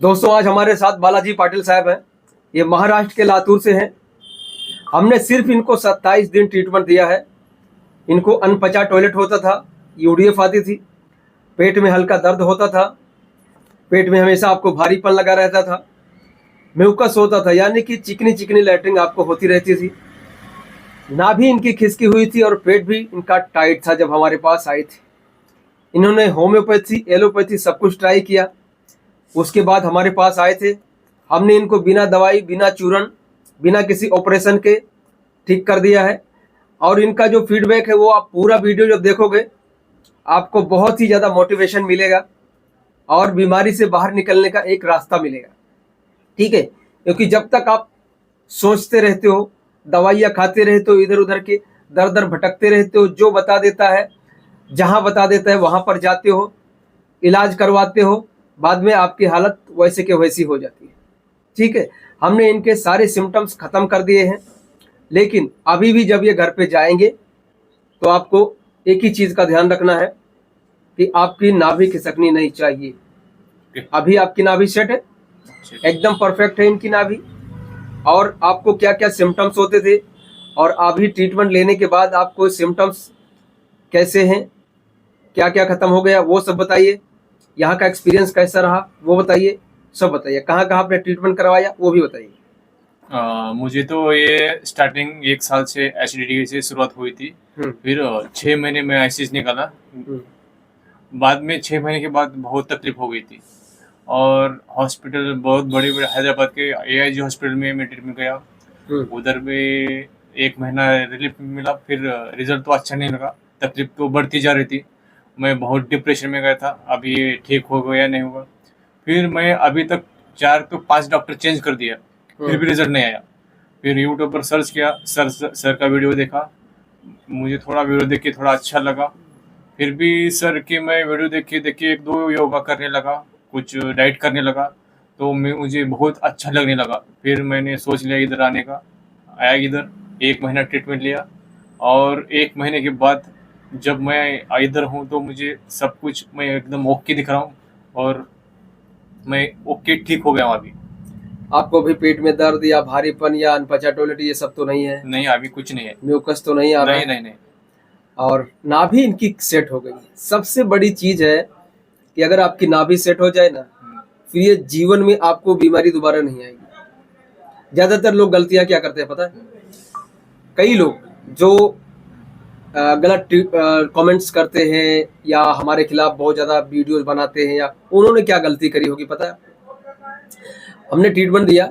दोस्तों, आज हमारे साथ बालाजी पाटिल साहब हैं। ये महाराष्ट्र के लातूर से हैं। हमने सिर्फ इनको 27 दिन ट्रीटमेंट दिया है। इनको अनपचा टॉयलेट होता था, यूडीएफ आती थी, पेट में हल्का दर्द होता था, पेट में हमेशा आपको भारीपन लगा रहता था, म्यूकस होता था, यानी कि चिकनी चिकनी लैटरिंग आपको होती रहती थी, नाभि इनकी खिसकी हुई थी और पेट भी इनका टाइट था। जब हमारे पास आई थी, इन्होंने होम्योपैथी, एलोपैथी सब कुछ ट्राई किया। उसके बाद हमारे पास आए थे। हमने इनको बिना दवाई, बिना चूरन, बिना किसी ऑपरेशन के ठीक कर दिया है। और इनका जो फीडबैक है वो आप पूरा वीडियो जब देखोगे आपको बहुत ही ज़्यादा मोटिवेशन मिलेगा और बीमारी से बाहर निकलने का एक रास्ता मिलेगा। ठीक है, क्योंकि जब तक आप सोचते रहते हो, दवाइयाँ खाते रहते हो, इधर उधर के दर दर भटकते रहते हो, जो बता देता है, जहाँ बता देता है वहाँ पर जाते हो, इलाज करवाते हो, बाद में आपकी हालत वैसे के वैसी हो जाती है। ठीक है, हमने इनके सारे सिम्टम्स ख़त्म कर दिए हैं। लेकिन अभी भी जब ये घर पे जाएंगे तो आपको एक ही चीज़ का ध्यान रखना है कि आपकी नाभि खिसकनी नहीं चाहिए। अभी आपकी नाभि सेट है, एकदम परफेक्ट है इनकी नाभि। और आपको क्या क्या सिम्टम्स होते थे और अभी ट्रीटमेंट लेने के बाद आपको सिम्टम्स कैसे हैं, क्या क्या ख़त्म हो गया, वो सब बताइए। यहाँ का एक्सपीरियंस कैसा रहा वो बताइए, सब बताइए। कहाँ कहाँ आपने ट्रीटमेंट करवाया वो भी बताइए। मुझे तो ये स्टार्टिंग 1 साल से एसिडिटी से शुरुआत हुई थी। फिर 6 महीने में आईसीस निकाला। बाद में 6 महीने के बाद बहुत तकलीफ हो गई थी और हॉस्पिटल बहुत बड़े बड़े हैदराबाद के एआईजी हॉस्पिटल में मैं ट्रीटमेंट गया। उधर में 1 महीना रिलीफ मिला, फिर रिजल्ट तो अच्छा नहीं लगा, तकलीफ तो बढ़ती जा रही थी। मैं बहुत डिप्रेशन में गया था। अभी ये ठीक हो गया नहीं होगा। फिर मैं अभी तक 4 तो 5 डॉक्टर चेंज कर दिया, फिर भी रिजल्ट नहीं आया। फिर यूट्यूब पर सर्च किया, सर का वीडियो देखा, मुझे थोड़ा वीडियो देख के थोड़ा अच्छा लगा। फिर भी सर के मैं वीडियो देख के 1-2 योगा करने लगा, कुछ डाइट करने लगा, तो मुझे बहुत अच्छा लगने लगा। फिर मैंने सोच लिया इधर आने का। आया इधर, 1 महीना ट्रीटमेंट लिया और 1 महीने के बाद जब मैं इधर हूँ तो मुझे सब कुछ, मैं एकदम ओके दिख रहा हूँ और मैं ओके ठीक हो गया हूँ अभी। आपको भी पेट में दर्द या भारीपन या अनपचा टॉयलेट ये सब तो नहीं है? नहीं, अभी कुछ नहीं है। म्यूकस तो नहीं आ रहा नहीं है? नहीं नहीं। और नाभि इनकी सेट हो गई है। सबसे बड़ी चीज है कि अगर आपकी नाभि सेट हो जाए ना, फिर ये जीवन में आपको बीमारी दोबारा नहीं आएगी। ज्यादातर लोग गलतियां क्या करते हैं पता है? कई लोग जो गलत कमेंट्स करते हैं या हमारे खिलाफ बहुत ज़्यादा वीडियोस बनाते हैं, या उन्होंने क्या गलती करी होगी पता है? हमने ट्रीटमेंट दिया,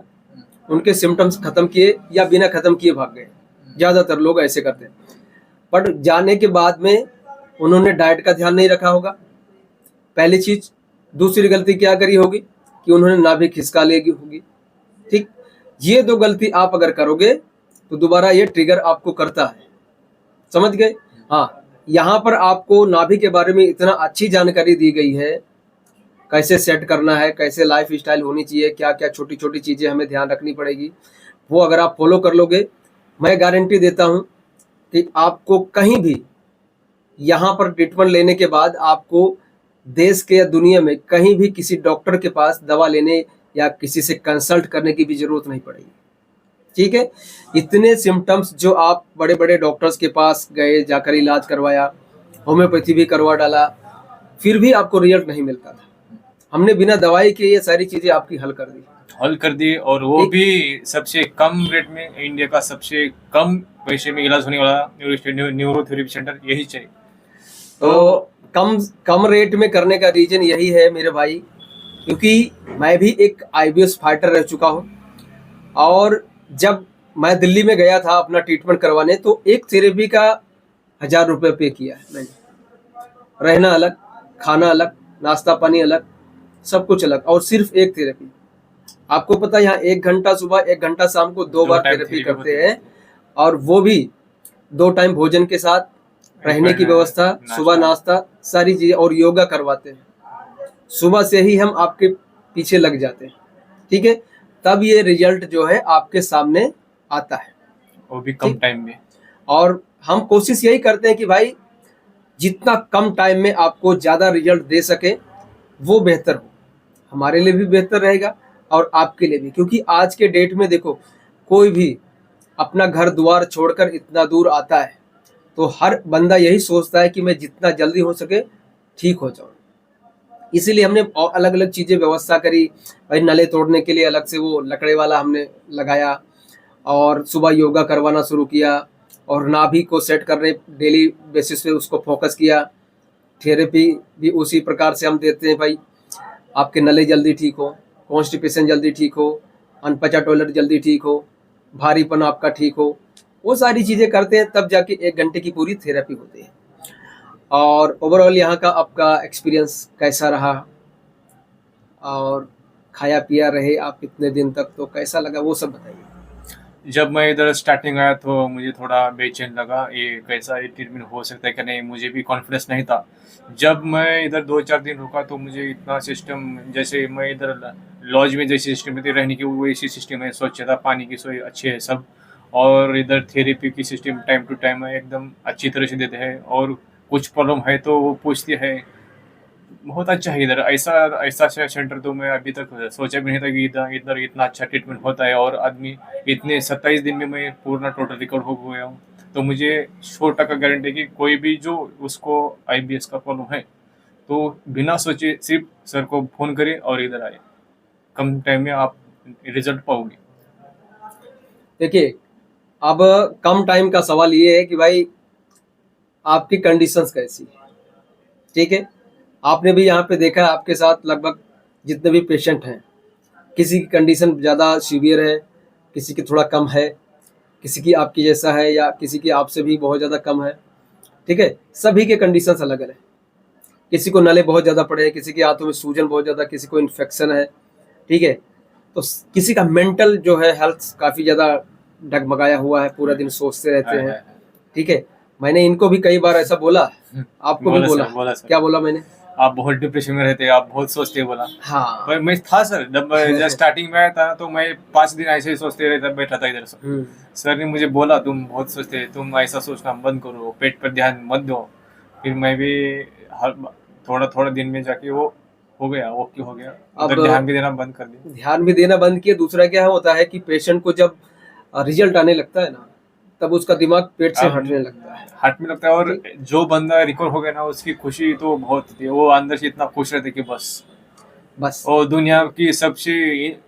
उनके सिम्टम्स ख़त्म किए या बिना ख़त्म किए भाग गए। ज़्यादातर लोग ऐसे करते हैं। बट जाने के बाद में उन्होंने डाइट का ध्यान नहीं रखा होगा, पहली चीज़। दूसरी गलती क्या करी होगी कि उन्होंने नाभि खिसका ली होगी। ठीक, ये 2 गलती आप अगर करोगे तो दोबारा ये ट्रिगर आपको करता है। समझ गए? हाँ, यहाँ पर आपको नाभि के बारे में इतना अच्छी जानकारी दी गई है, कैसे सेट करना है, कैसे लाइफ स्टाइल होनी चाहिए, क्या क्या छोटी छोटी चीज़ें हमें ध्यान रखनी पड़ेगी। वो अगर आप फॉलो कर लोगे, मैं गारंटी देता हूँ कि आपको कहीं भी यहाँ पर ट्रीटमेंट लेने के बाद आपको देश के या दुनिया में कहीं भी किसी डॉक्टर के पास दवा लेने या किसी से कंसल्ट करने की भी ज़रूरत नहीं पड़ेगी। ठीक है, इतने सिम्टम्स जो आप बड़े बड़े डॉक्टर्स के पास गए, जाकर इलाज करवाया, होम्योपैथी भी करवा डाला, फिर भी आपको रिजल्ट नहीं मिलता था। हमने बिना दवाई के ये सारी चीज़ें आपकी हल कर दी। और वो भी सबसे कम रेट में, इंडिया का सबसे कम पैसे में इलाज होने वाला न्यूरोथेरेपी सेंटर यही चाहिए। तो कम रेट में करने का रीजन यही है मेरे भाई, क्योंकि मैं भी एक आईबीएस फाइटर रह चुका हूँ। और जब मैं दिल्ली में गया था अपना ट्रीटमेंट करवाने, तो एक थेरेपी का 1000 रुपये पे किया है मैंने। रहना अलग, खाना अलग, नाश्ता पानी अलग, सब कुछ अलग, और सिर्फ एक थेरेपी। आपको पता है यहाँ 1 घंटा सुबह, 1 घंटा शाम को 2 बार थेरेपी करते हैं, और वो भी 2 टाइम भोजन के साथ, रहने की व्यवस्था, सुबह नाश्ता, सारी चीज़ें, और योगा करवाते हैं। सुबह से ही हम आपके पीछे लग जाते हैं। ठीक है, तब ये रिजल्ट जो है आपके सामने आता है, वो भी कम टाइम में। और हम कोशिश यही करते हैं कि भाई जितना कम टाइम में आपको ज़्यादा रिजल्ट दे सके वो बेहतर हो। हमारे लिए भी बेहतर रहेगा और आपके लिए भी, क्योंकि आज के डेट में देखो कोई भी अपना घर द्वार छोड़कर इतना दूर आता है तो हर बंदा यही सोचता है कि मैं जितना जल्दी हो सके ठीक हो जाऊं। इसीलिए हमने अलग अलग चीज़ें व्यवस्था करी। भाई नले तोड़ने के लिए अलग से वो लकड़े वाला हमने लगाया, और सुबह योगा करवाना शुरू किया, और नाभि को सेट करने डेली बेसिस पे उसको फोकस किया। थेरेपी भी उसी प्रकार से हम देते हैं भाई, आपके नले जल्दी ठीक हो, कॉन्स्टिपेशन जल्दी ठीक हो, अनपचा टॉयलेट जल्दी ठीक हो, भारीपन आपका ठीक हो, वो सारी चीज़ें करते हैं, तब जाके 1 घंटे की पूरी थेरेपी होती है। और ओवरऑल यहाँ का आपका एक्सपीरियंस कैसा रहा, और खाया पिया रहे आप इतने दिन तक तो कैसा लगा, वो सब बताइए। जब मैं इधर स्टार्टिंग आया तो मुझे थोड़ा बेचैन लगा, ये कैसा ये ट्रीटमेंट हो सकता है कि नहीं, मुझे भी कॉन्फिडेंस नहीं था। जब मैं इधर 2-4 दिन रुका तो मुझे इतना सिस्टम, जैसे मैं इधर लॉज में जैसी सिस्टम होती रहने की वैसी सिस्टम है, स्वच्छ था, पानी की सोई अच्छी है सब, और इधर थेरेपी की सिस्टम टाइम टू टाइम एकदम अच्छी तरह से देते हैं, और कुछ प्रॉब्लम है तो वो पूछते हैं। बहुत अच्छा है इधर, ऐसा ऐसा सेंटर तो मैं अभी तक सोचा भी नहीं था कि इधर इधर इतना अच्छा ट्रीटमेंट होता है, और आदमी इतने 27 दिन में मैं पूर्ण टोटल रिकवर हो गया हूँ। तो मुझे 100% गारंटी है कि कोई भी जो उसको IBS का प्रॉब्लम है तो बिना सोचे सिर्फ सर को फोन करे और इधर आए, कम टाइम में आप रिजल्ट पाओगे। देखिए, अब कम टाइम का सवाल ये है कि भाई आपकी कंडीशंस कैसी है, ठीक है। आपने भी यहाँ पे देखा है, आपके साथ लगभग जितने भी पेशेंट हैं, किसी की कंडीशन ज़्यादा सीवियर है, किसी की थोड़ा कम है, किसी की आपकी जैसा है, या किसी की आपसे भी बहुत ज़्यादा कम है, ठीक है। सभी के कंडीशंस अलग अलग है। किसी को नले बहुत ज़्यादा पड़े हैं, किसी के हाथों में सूजन बहुत ज़्यादा, किसी को इन्फेक्शन है, ठीक है। तो किसी का मेंटल जो है हेल्थ काफ़ी ज़्यादा डगमगाया हुआ है, पूरा दिन सोचते रहते हैं, ठीक है। मैंने इनको भी कई बार ऐसा बोला, आपको भी बोला, बोला सर, क्या बोला मैंने? आप बहुत डिप्रेशन में रहते हैं, आप बहुत सोचते हैं, बोला। हाँ। पर मैं था सर, जब स्टार्टिंग में आया था तो मैं 5 दिन ऐसे ही सोचते रहता बैठा था इधर। सर ने मुझे बोला तुम बहुत सोचते हैं, तुम ऐसा सोचना बंद करो, पेट पर ध्यान मत दो। फिर मैं भी थोड़ा थोड़ा दिन में जाके वो हो गया, ओके हो गया। अब ध्यान भी देना बंद कर दिया। ध्यान भी देना बंद किया। दूसरा क्या होता है कि पेशेंट को जब रिजल्ट आने लगता है ना, तब उसका दिमाग पेट से हटने लगता है, हटने लगता है। और जो बंदा रिकवर हो गया ना, उसकी खुशी तो बहुत होती है, वो अंदर से इतना खुश रहते कि बस और दुनिया की सबसे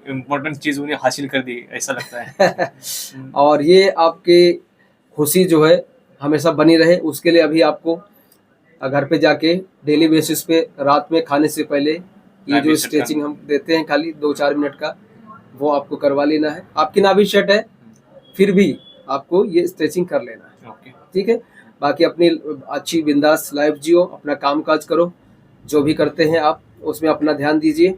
इम्पोर्टेंट चीज उन्हें हासिल कर दी, ऐसा लगता है। और ये आपकी खुशी जो है हमेशा बनी रहे, उसके लिए अभी आपको घर पे जाके डेली बेसिस पे रात में खाने से पहले ये जो स्ट्रेचिंग हम देते हैं खाली 2-4 मिनट का, वो आपको करवा लेना है। आपकी नाभि सेट है, फिर भी आपको ये स्ट्रेचिंग कर लेना है, ठीक है। बाकी अपनी अच्छी बिंदास लाइफ जियो, अपना काम काज करो, जो भी करते हैं आप उसमें अपना ध्यान दीजिए,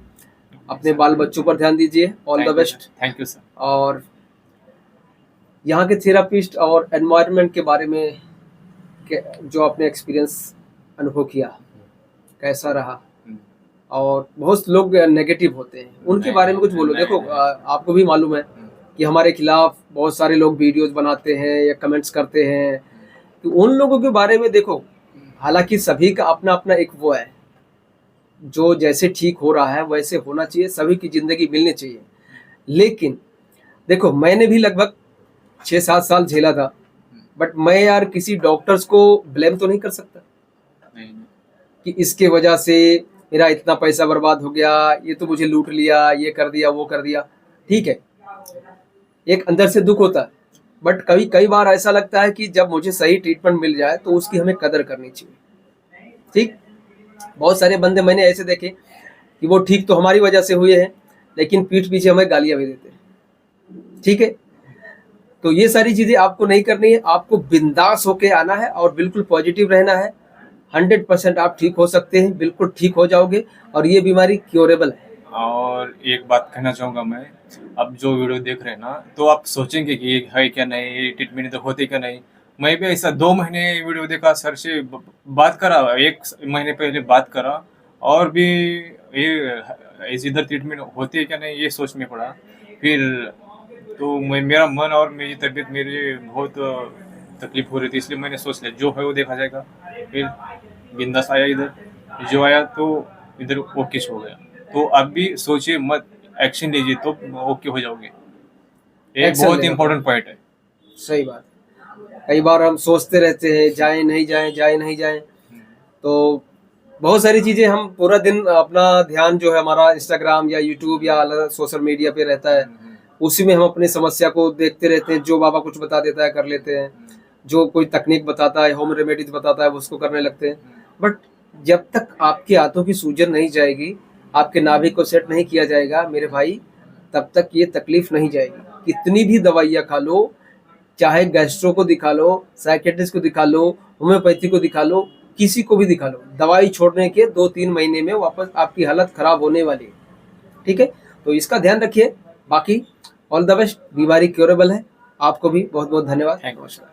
अपने बाल बच्चों पर ध्यान दीजिए। All the best. Thank you sir. और यहाँ के थेरापिस्ट और एनवायरनमेंट के बारे में जो आपने एक्सपीरियंस अनुभव किया, कैसा रहा? और बहुत लोग नेगेटिव होते हैं, उनके बारे में कुछ बोलो। देखो, आपको भी मालूम है कि हमारे खिलाफ बहुत सारे लोग वीडियोस बनाते हैं या कमेंट्स करते हैं, तो उन लोगों के बारे में देखो, हालांकि सभी का अपना अपना एक वो है, जो जैसे ठीक हो रहा है वैसे होना चाहिए, सभी की ज़िंदगी मिलनी चाहिए। लेकिन देखो, मैंने भी लगभग 6-7 साल झेला था, बट मैं यार किसी डॉक्टर्स को ब्लेम तो नहीं कर सकता कि इसके वजह से मेरा इतना पैसा बर्बाद हो गया, ये तो मुझे लूट लिया, ये कर दिया, वो कर दिया। ठीक है, एक अंदर से दुख होता है, बट कई बार ऐसा लगता है कि जब मुझे सही ट्रीटमेंट मिल जाए तो उसकी हमें कदर करनी चाहिए। ठीक, बहुत सारे बंदे मैंने ऐसे देखे कि वो ठीक तो हमारी वजह से हुए हैं, लेकिन पीठ पीछे हमें गालियां भी देते हैं। ठीक है, तो ये सारी चीज़ें आपको नहीं करनी है, आपको बिंदास होके आना है और बिल्कुल पॉजिटिव रहना है। 100% आप ठीक हो सकते हैं, बिल्कुल ठीक हो जाओगे, और ये बीमारी क्योरेबल है। और एक बात कहना चाहूँगा मैं, अब जो वीडियो देख रहे हैं ना, तो आप सोचेंगे कि ये है क्या नहीं, ये ट्रीटमेंट तो होते क्या नहीं। मैं भी ऐसा 2 महीने वीडियो देखा, सर से बात करा, 1 महीने पहले बात करा, और भी ये इधर ट्रीटमेंट होती है क्या नहीं ये सोच में पड़ा। फिर तो मेरा मन और मेरी तबीयत मेरी बहुत तकलीफ हो रही थी, इसलिए मैंने सोच लिया जो है वो देखा जाएगा। फिर बिंदास आया इधर, जो आया तो इधर ओके हो गया। तो आप भी सोचिए मत, एक्शन लीजिए तो ओके हो जाओगे। ये Action बहुत लेना इंपॉर्टेंट पॉइंट है। सही बात है। कई बार हम सोचते रहते हैं जाए नहीं जाए, जाए नहीं जाए, तो बहुत सारी चीजें हम पूरा दिन अपना ध्यान जो है हमारा इंस्टाग्राम या यूट्यूब या अलग सोशल मीडिया पे रहता है, उसी में हम अपनी समस्या को देखते रहते हैं। जो बाबा कुछ बता देता है कर लेते हैं, जो कोई तकनीक बताता है, होम रेमेडीज बताता है, उसको करने लगते हैं। बट जब तक आपके हाथों की सूजन नहीं जाएगी, आपके नाभि को सेट नहीं किया जाएगा मेरे भाई, तब तक ये तकलीफ नहीं जाएगी। कितनी भी दवाइयाँ खा लो, चाहे गैस्ट्रो को दिखा लो, साइकेट्रिस्ट को दिखा लो, होम्योपैथी को दिखा लो, किसी को भी दिखा लो, दवाई छोड़ने के 2-3 महीने में वापस आपकी हालत खराब होने वाली है। ठीक है, तो इसका ध्यान रखिए। बाकी ऑल द बेस्ट, बीमारी क्योरेबल है। आपको भी बहुत बहुत धन्यवाद। Thank you sir.